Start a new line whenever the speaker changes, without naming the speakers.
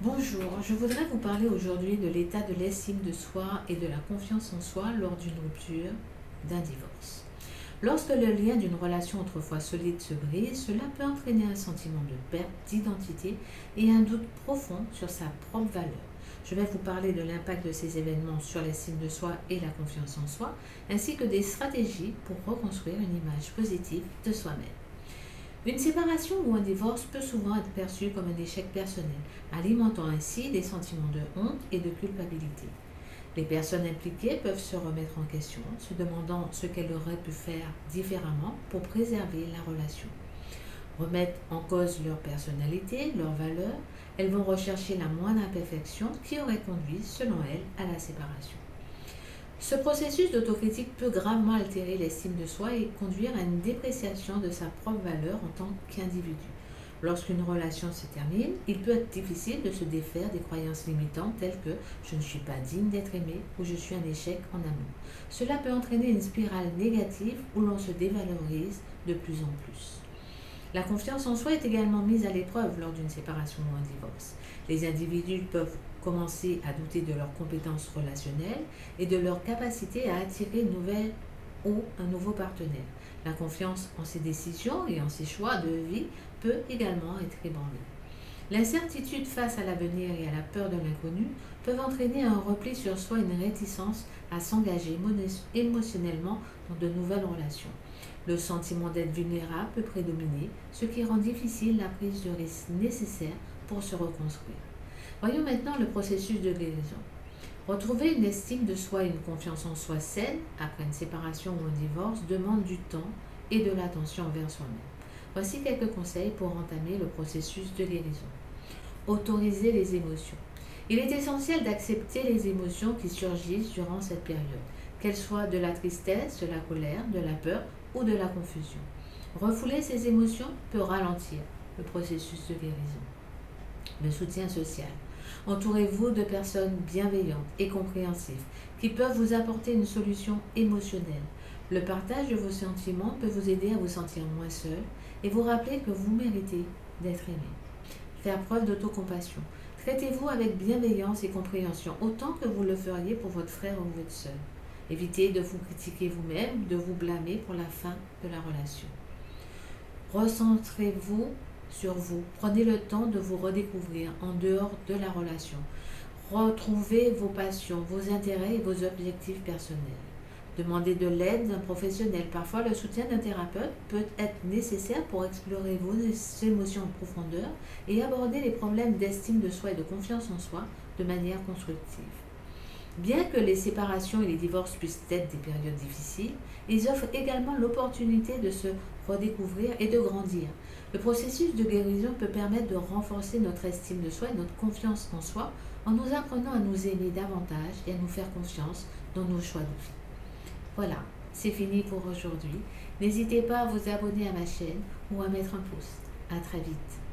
Bonjour, je voudrais vous parler aujourd'hui de l'état de l'estime de soi et de la confiance en soi lors d'une rupture, d'un divorce. Lorsque le lien d'une relation autrefois solide se brise, cela peut entraîner un sentiment de perte d'identité et un doute profond sur sa propre valeur. Je vais vous parler de l'impact de ces événements sur l'estime de soi et la confiance en soi, ainsi que des stratégies pour reconstruire une image positive de soi-même. Une séparation ou un divorce peut souvent être perçu comme un échec personnel, alimentant ainsi des sentiments de honte et de culpabilité. Les personnes impliquées peuvent se remettre en question, se demandant ce qu'elles auraient pu faire différemment pour préserver la relation. Remettre en cause leur personnalité, leurs valeurs, elles vont rechercher la moindre imperfection qui aurait conduit, selon elles, à la séparation. Ce processus d'autocritique peut gravement altérer l'estime de soi et conduire à une dépréciation de sa propre valeur en tant qu'individu. Lorsqu'une relation se termine, il peut être difficile de se défaire des croyances limitantes telles que je ne suis pas digne d'être aimé ou je suis un échec en amour. Cela peut entraîner une spirale négative où l'on se dévalorise de plus en plus. La confiance en soi est également mise à l'épreuve lors d'une séparation ou un divorce. Les individus peuvent commencer à douter de leurs compétences relationnelles et de leur capacité à attirer une nouvelle ou un nouveau partenaire. La confiance en ses décisions et en ses choix de vie peut également être ébranlée. L'incertitude face à l'avenir et à la peur de l'inconnu peuvent entraîner un repli sur soi et une réticence à s'engager émotionnellement dans de nouvelles relations. Le sentiment d'être vulnérable peut prédominer, ce qui rend difficile la prise de risque nécessaire pour se reconstruire. Voyons maintenant le processus de guérison. Retrouver une estime de soi et une confiance en soi saine après une séparation ou un divorce demande du temps et de l'attention envers soi-même. Voici quelques conseils pour entamer le processus de guérison. Autoriser les émotions. Il est essentiel d'accepter les émotions qui surgissent durant cette période, qu'elles soient de la tristesse, de la colère, de la peur ou de la confusion. Refouler ces émotions peut ralentir le processus de guérison. Le soutien social. Entourez-vous de personnes bienveillantes et compréhensives qui peuvent vous apporter une solution émotionnelle. Le partage de vos sentiments peut vous aider à vous sentir moins seul et vous rappeler que vous méritez d'être aimé. Faire preuve d'autocompassion. Traitez-vous avec bienveillance et compréhension autant que vous le feriez pour votre frère ou votre sœur. Évitez de vous critiquer vous-même, de vous blâmer pour la fin de la relation. Recentrez-vous sur vous. Prenez le temps de vous redécouvrir en dehors de la relation. Retrouvez vos passions, vos intérêts et vos objectifs personnels. Demandez de l'aide d'un professionnel. Parfois, le soutien d'un thérapeute peut être nécessaire pour explorer vos émotions en profondeur et aborder les problèmes d'estime de soi et de confiance en soi de manière constructive. Bien que les séparations et les divorces puissent être des périodes difficiles, ils offrent également l'opportunité de se redécouvrir et de grandir. Le processus de guérison peut permettre de renforcer notre estime de soi et notre confiance en soi en nous apprenant à nous aimer davantage et à nous faire confiance dans nos choix de vie. Voilà, c'est fini pour aujourd'hui. N'hésitez pas à vous abonner à ma chaîne ou à mettre un pouce. À très vite.